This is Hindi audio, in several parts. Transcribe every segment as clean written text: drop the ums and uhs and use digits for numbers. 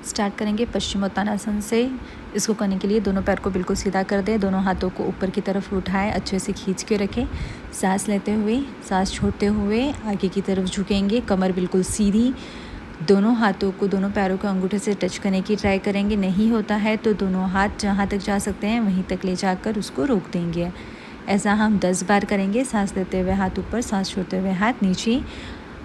स्टार्ट करेंगे पश्चिमोत्तानासन से। इसको करने के लिए दोनों पैर को बिल्कुल सीधा कर दें, दोनों हाथों को ऊपर की तरफ उठाएं, अच्छे से खींच के रखें। सांस लेते हुए, सांस छोड़ते हुए आगे की तरफ झुकेंगे, कमर बिल्कुल सीधी। दोनों हाथों को दोनों पैरों के अंगूठे से टच करने की ट्राई करेंगे। नहीं होता है तो दोनों हाथ जहाँ तक जा सकते हैं वहीं तक ले जाकर उसको रोक देंगे। ऐसा हम 10 बार करेंगे। सांस लेते हुए हाथ ऊपर, सांस छोड़ते हुए हाथ नीचे।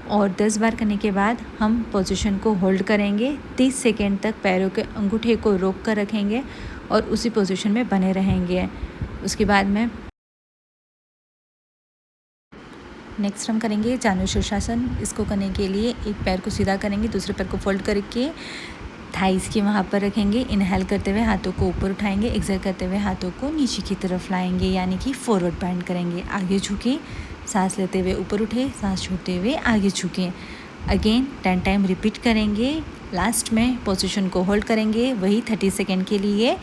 और 10 बार करने के बाद हम पोजीशन को होल्ड करेंगे। 30 सेकेंड तक पैरों के अंगूठे को रोक कर रखेंगे और उसी पोजीशन में बने रहेंगे। उसके बाद में नेक्स्ट हम करेंगे जानु शीर्षासन। इसको करने के लिए एक पैर को सीधा करेंगे, दूसरे पैर को फोल्ड करके थाइस के वहाँ पर रखेंगे। इनहेल करते हुए हाथों को ऊपर उठाएंगे, एक्सहेल करते हुए हाथों को नीचे की तरफ लाएंगे, यानी कि फॉरवर्ड बेंड करेंगे। आगे झुके, सांस लेते हुए ऊपर उठे, सांस छोड़ते हुए आगे झुके। अगेन 10 टाइम रिपीट करेंगे। लास्ट में पोजीशन को होल्ड करेंगे, वही 30 सेकेंड के लिए।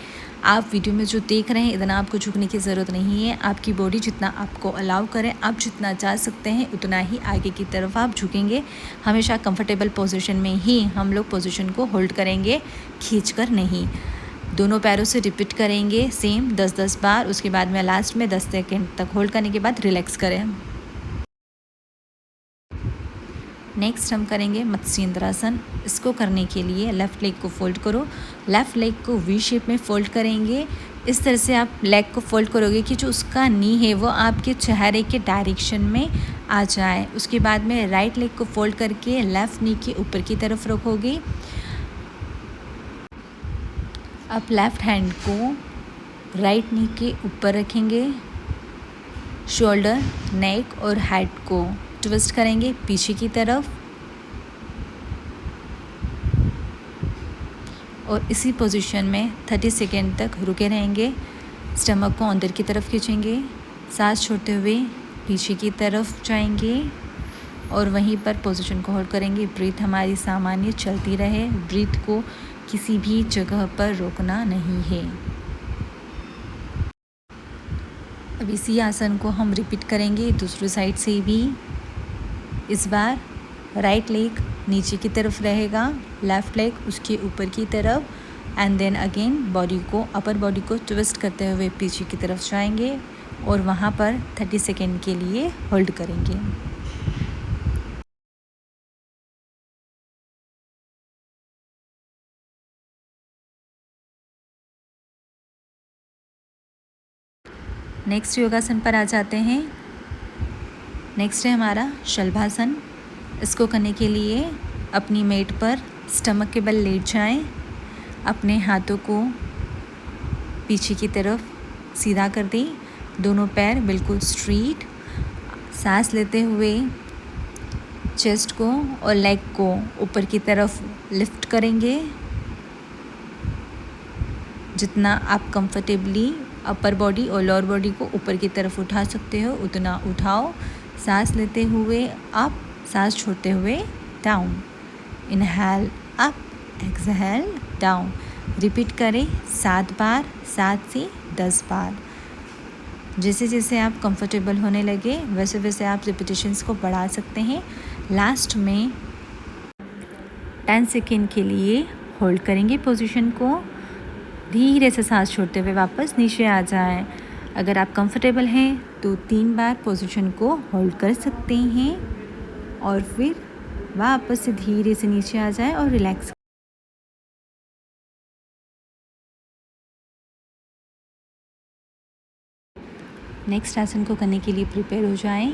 आप वीडियो में जो देख रहे हैं इतना आपको झुकने की ज़रूरत नहीं है। आपकी बॉडी जितना आपको अलाउ करे, आप जितना जा सकते हैं उतना ही आगे की तरफ आप झुकेंगे। हमेशा कंफर्टेबल पोजीशन में ही हम लोग पोजीशन को होल्ड करेंगे, खींचकर नहीं। दोनों पैरों से रिपीट करेंगे सेम 10-10 बार। उसके बाद में लास्ट में 10 सेकेंड तक होल्ड करने के बाद रिलैक्स करें। नेक्स्ट हम करेंगे मत्स्येंद्रासन। इसको करने के लिए लेफ़्ट लेग को फोल्ड करो, लेफ़्ट लेग को वी शेप में फोल्ड करेंगे। इस तरह से आप लेग को फोल्ड करोगे कि जो उसका नी है वो आपके चेहरे के डायरेक्शन में आ जाए। उसके बाद में राइट लेग को फोल्ड करके लेफ़्ट नी के ऊपर की तरफ रखोगे। आप लेफ़्ट हैंड को राइट नी के ऊपर रखेंगे। शोल्डर, नेक और हेड को ट्विस्ट करेंगे पीछे की तरफ और इसी पोजीशन में 30 सेकेंड तक रुके रहेंगे। स्टमक को अंदर की तरफ खींचेंगे, सांस छोड़ते हुए पीछे की तरफ जाएंगे और वहीं पर पोजीशन को होल्ड करेंगे। ब्रीथ हमारी सामान्य चलती रहे, ब्रीथ को किसी भी जगह पर रोकना नहीं है। अब इसी आसन को हम रिपीट करेंगे दूसरी साइड से भी। इस बार राइट लेग नीचे की तरफ रहेगा, लेफ़्ट लेग उसके ऊपर की तरफ, एंड देन अगेन बॉडी को, अपर बॉडी को ट्विस्ट करते हुए पीछे की तरफ जाएंगे और वहाँ पर 30 सेकेंड के लिए होल्ड करेंगे। नेक्स्ट योगासन पर आ जाते हैं। नेक्स्ट है हमारा शलभासन। इसको करने के लिए अपनी मेट पर स्टमक के बल लेट जाएं, अपने हाथों को पीछे की तरफ सीधा कर दें, दोनों पैर बिल्कुल स्ट्रेट। सांस लेते हुए चेस्ट को और लेग को ऊपर की तरफ लिफ्ट करेंगे। जितना आप कंफर्टेबली अपर बॉडी और लोअर बॉडी को ऊपर की तरफ उठा सकते हो उतना उठाओ। सांस लेते हुए अप, सांस छोड़ते हुए down. Inhale up, exhale down. Repeat करें 7 बार, 7 से 10 बार। जैसे जैसे आप कंफर्टेबल होने लगे वैसे वैसे आप रिपीटेशंस को बढ़ा सकते हैं। लास्ट में 10 सेकेंड के लिए होल्ड करेंगे पोजीशन को। धीरे से सांस छोड़ते हुए वापस नीचे आ जाएं। अगर आप कंफर्टेबल हैं तो 3 बार पोजीशन को होल्ड कर सकते हैं और फिर वापस से धीरे से नीचे आ जाएं और रिलैक्स। नेक्स्ट आसन को करने के लिए प्रिपेयर हो जाएं।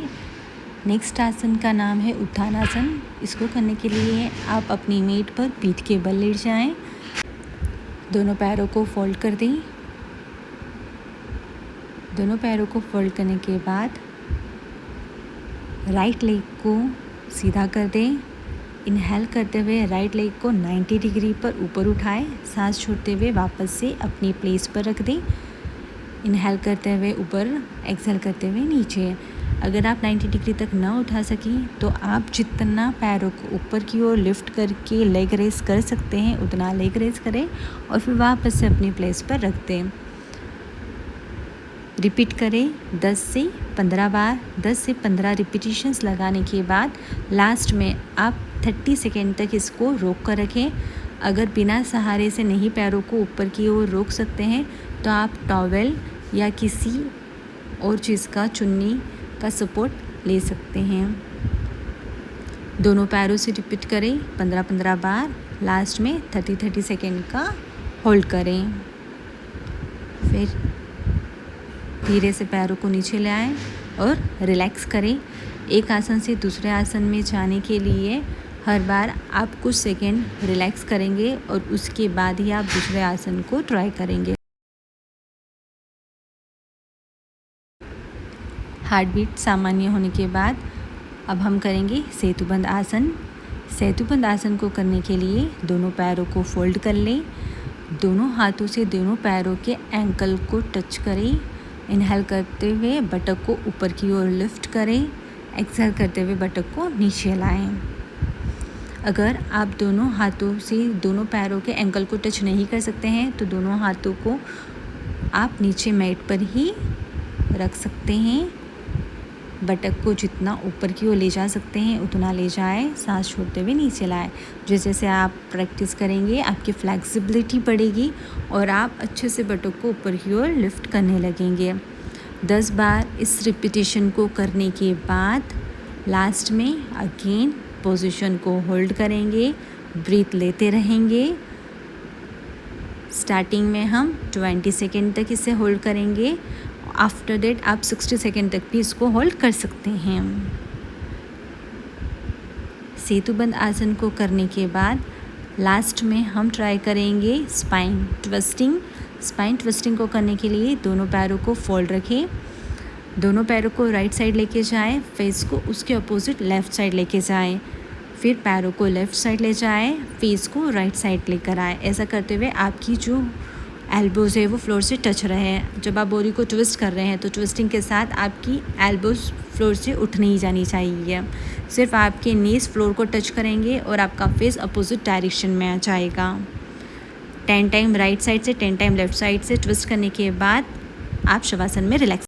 नेक्स्ट आसन का नाम है उत्थानासन। इसको करने के लिए आप अपनी मेट पर पीठ के बल लेट जाएं, दोनों पैरों को फोल्ड कर दें। दोनों पैरों को फोल्ड करने के बाद राइट लेग को सीधा कर दें। इनहेल करते हुए राइट लेग को 90 डिग्री पर ऊपर उठाएं, सांस छोड़ते हुए वापस से अपनी प्लेस पर रख दें। इनहेल करते हुए ऊपर, एक्सहेल करते हुए नीचे। अगर आप 90 डिग्री तक ना उठा सकें तो आप जितना पैरों को ऊपर की ओर लिफ्ट करके लेग रेस कर सकते हैं उतना लेग रेस करें और फिर वापस से अपनी प्लेस पर रख दें। रिपीट करें 10 से 15 बार। 10 से 15 रिपीटिशंस लगाने के बाद लास्ट में आप 30 सेकेंड तक इसको रोक कर रखें। अगर बिना सहारे से नहीं पैरों को ऊपर की ओर रोक सकते हैं तो आप टॉवेल या किसी और चीज़ का, चुन्नी का सपोर्ट ले सकते हैं। दोनों पैरों से रिपीट करें 15-15 बार। लास्ट में 30-30 सेकेंड का होल्ड करें। फिर धीरे से पैरों को नीचे ले आएं और रिलैक्स करें। एक आसन से दूसरे आसन में जाने के लिए हर बार आप कुछ सेकेंड रिलैक्स करेंगे और उसके बाद ही आप दूसरे आसन को ट्राई करेंगे। हार्ट बीट सामान्य होने के बाद अब हम करेंगे सेतुबंद आसन। सेतुबंद आसन को करने के लिए दोनों पैरों को फोल्ड कर लें। दोनों हाथों से दोनों पैरों के एंकल को टच करें। इनहेल करते हुए बटक को ऊपर की ओर लिफ्ट करें। एक्सहेल करते हुए बटक को नीचे लाएं। अगर आप दोनों हाथों से दोनों पैरों के एंकल को टच नहीं कर सकते हैं तो दोनों हाथों को आप नीचे मैट पर ही रख सकते हैं। बटक को जितना ऊपर की ओर ले जा सकते हैं उतना ले जाएं, सांस छोड़ते हुए नीचे लाएं। जैसे जैसे आप प्रैक्टिस करेंगे आपकी फ्लेक्सिबिलिटी बढ़ेगी और आप अच्छे से बटक को ऊपर की ओर लिफ्ट करने लगेंगे। 10 बार इस रिपीटेशन को करने के बाद लास्ट में अगेन पोजीशन को होल्ड करेंगे, ब्रीथ लेते रहेंगे। स्टार्टिंग में हम 20 सेकेंड तक इसे होल्ड करेंगे। आफ्टर दैट आप 60 सेकेंड तक भी इसको होल्ड कर सकते हैं। सेतुबंद आसन को करने के बाद लास्ट में हम ट्राई करेंगे स्पाइन ट्विस्टिंग। स्पाइन ट्विस्टिंग को करने के लिए दोनों पैरों को फोल्ड रखें। दोनों पैरों को राइट साइड लेके जाएं, फेस को उसके अपोजिट लेफ़्ट साइड लेके जाएं। फिर पैरों को लेफ़्ट साइड ले जाएं, फेस को राइट साइड लेकर आएँ। ऐसा करते हुए आपकी जो एल्बोज़ है वो फ्लोर से टच रहे हैं। जब आप बॉडी को ट्विस्ट कर रहे हैं तो ट्विस्टिंग के साथ आपकी एल्बोज़ फ्लोर से उठ नहीं जानी चाहिए। सिर्फ आपके नीज फ्लोर को टच करेंगे और आपका फेस अपोजिट डायरेक्शन में आ जाएगा। 10 टाइम राइट साइड से 10 टाइम लेफ़्ट साइड से ट्विस्ट करने के बाद आप शवासन में रिलैक्स